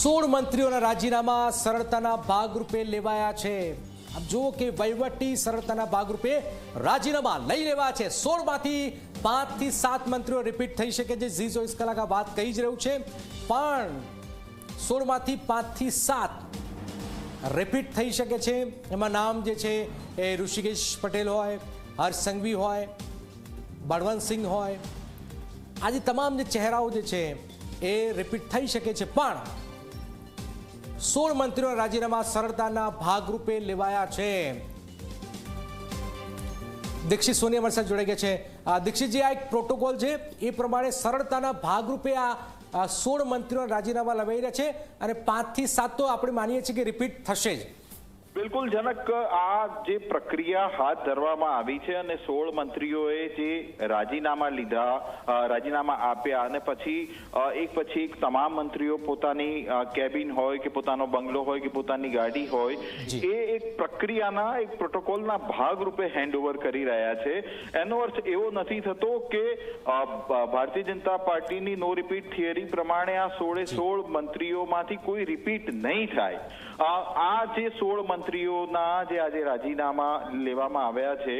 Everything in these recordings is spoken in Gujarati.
16 મંત્રીઓના રાજીનામા સરળતાના ભાગરૂપે લેવાયા છે। આપ જુઓ કે વહીવટી સરળતાના ભાગરૂપે રાજીનામા લઈ લેવા છે। 16 માંથી 5 થી 7 મંત્રીઓ રિપીટ થઈ શકે છે। ઝી 24 કલાક આ વાત કહી જ રહ્યું છે, પણ 16 માંથી 5 થી 7 રિપીટ થઈ શકે છે। એમાં નામ જે છે એ ઋષિકેશ પટેલ હોય, હર્ષ સંઘવી હોય, બળવંતસિંહ હોય, આજે તમામ જે ચહેરાઓ જે છે એ રિપીટ થઈ શકે છે, પણ 16 મંત્રીઓના રાજીનામા સરળતાના ભાગરૂપે લેવાયા છે। દીક્ષિત સોની અમારી સાથે જોડાઈ ગયા છે। દીક્ષિતજી, આ એક પ્રોટોકોલ છે, એ પ્રમાણે સરળતાના ભાગરૂપે આ 16 મંત્રીઓના રાજીનામા લેવાઈ રહ્યા છે અને 5 થી 7 તો આપણે માનીએ છીએ કે રિપીટ થશે જ। બિલકુલ જનક, આ જે પ્રક્રિયા હાથ ધરવામાં આવી છે અને 16 મંત્રીઓએ જે રાજીનામા લીધા, રાજીનામા આપ્યા અને પછી એક તમામ મંત્રીઓ પોતાની કેબિન હોય કે પોતાનો બંગલો હોય કે પોતાની ગાડી હોય, એ એક પ્રક્રિયાના એક પ્રોટોકોલના ભાગરૂપે હેન્ડઓવર કરી રહ્યા છે। એનો અર્થ એવો નથી થતો કે ભારતીય જનતા પાર્ટીની નો રિપીટ થિયરી પ્રમાણે આ 16 મંત્રીઓમાંથી કોઈ રિપીટ નહીં થાય। આ જે 16 મંત્રીઓના જે આજે રાજીનામા લેવામાં આવ્યા છે,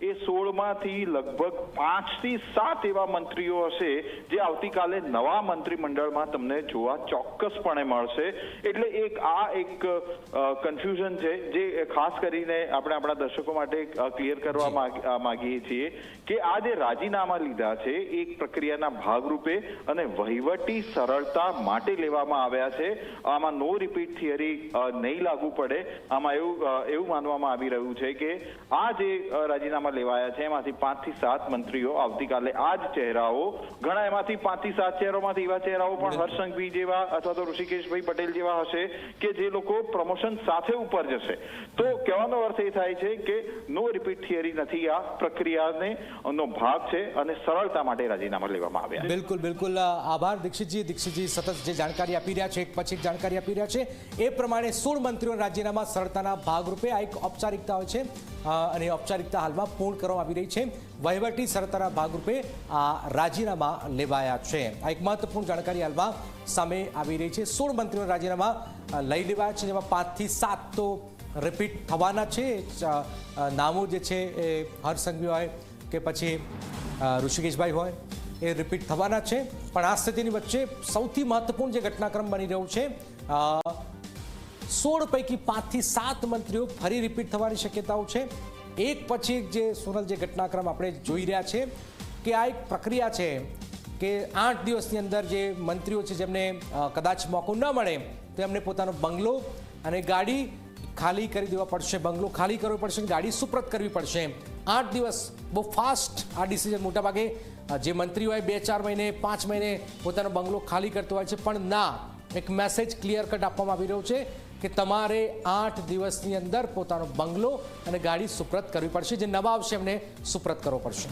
એ 16 માંથી લગભગ 5 થી 7 એવા મંત્રીઓ હશે જે આવતીકાલે નવા મંત્રીમંડળમાં તમને જોવા ચોક્કસપણે મળશે। એટલે એક કન્ફ્યુઝન છે જે ખાસ કરીને આપણે આપણા દર્શકો માટે ક્લિયર કરવા માંગીએ છીએ કે આ જે રાજીનામા લીધા છે એક પ્રક્રિયાના ભાગરૂપે અને વહીવટી સરળતા માટે લેવામાં આવ્યા છે। આમાં નો રિપીટ થિયરી નહીં લાગુ પડે। આમાં એવું માનવામાં આવી રહ્યું છે કે આ જે રાજીનામા લેવાયા છે એમાંથી 5 થી 7 મંત્રીઓ આવતીકાલે આ જ ચહેરાઓ, ઘણા એમાંથી 5 થી 7 ચહેરાઓમાંથી એવા ચહેરાઓ પણ હર્ષ સંઘવી જેવા અથવા તો ઋષિકેશભાઈ પટેલ જેવા હશે કે જે લોકો પ્રમોશન સાથે ઉપર જશે। તો કહેવાનો અર્થ એ થાય છે કે નો રિપીટ થિયરી નથી, આ પ્રક્રિયાને નો ભાગ છે અને સરળતા માટે રાજીનામા લેવામાં આવ્યા। બિલકુલ બિલકુલ, આભાર દીક્ષિતજી। દીક્ષિતજી સતત જે જાણકારી આપી રહ્યા છે, એક પછી એક જાણકારી આપી રહ્યા છે, એ પ્રમાણે 16 મંત્રીઓના રાજીનામા સરળતાના ભાગરૂપે આ એક ઔપચારિકતા હોય છે અને ઔપચારિકતા હાલમાં પૂર્ણ કરવામાં આવી રહી છે। વહીવટી સરળતાના ભાગરૂપે આ રાજીનામા લેવાયા છે। આ એક મહત્વપૂર્ણ જાણકારી હાલમાં સામે આવી રહી છે। 16 મંત્રીઓના રાજીનામા લઈ લેવાયા છે, જેમાં 5 થી 7 તો રિપીટ થવાના છે। નામો જે છે એ હર્ષ સંઘવી હોય કે પછી ઋષિકેશભાઈ હોય, એ રિપીટ થવાના છે। પણ આ સ્થિતિની વચ્ચે સૌથી મહત્વપૂર્ણ જે ઘટનાક્રમ બની રહ્યું છે, 16 પૈકી 5 થી 7 મંત્રીઓ ફરી રિપીટ થવાની શક્યતાઓ છે। એક પછી એક જે સોનલ જે ઘટનાક્રમ આપણે જોઈ રહ્યા છે કે આ એક પ્રક્રિયા છે કે 8 દિવસની અંદર જે મંત્રીઓ છે જેમને કદાચ મોકો ન મળે તો એમને પોતાનો બંગલો અને ગાડી ખાલી કરી દેવા પડશે, બંગલો ખાલી કરવો પડશે, ગાડી સુપ્રત કરવી પડશે। 8 દિવસ બહુ ફાસ્ટ આ ડિસિઝન, મોટાભાગે જે મંત્રી હોય 2-4 મહિને 5 મહિને પોતાનો બંગલો ખાલી કરતો હોય છે, પણ ના, એક મેસેજ ક્લિયર કટ આપવામાં આવી રહ્યો છે કે તમારે 8 દિવસની અંદર પોતાનો બંગલો અને ગાડી સુપ્રત કરવી પડશે। જે નવા આવશે એમને સુપ્રત કરવો પડશે।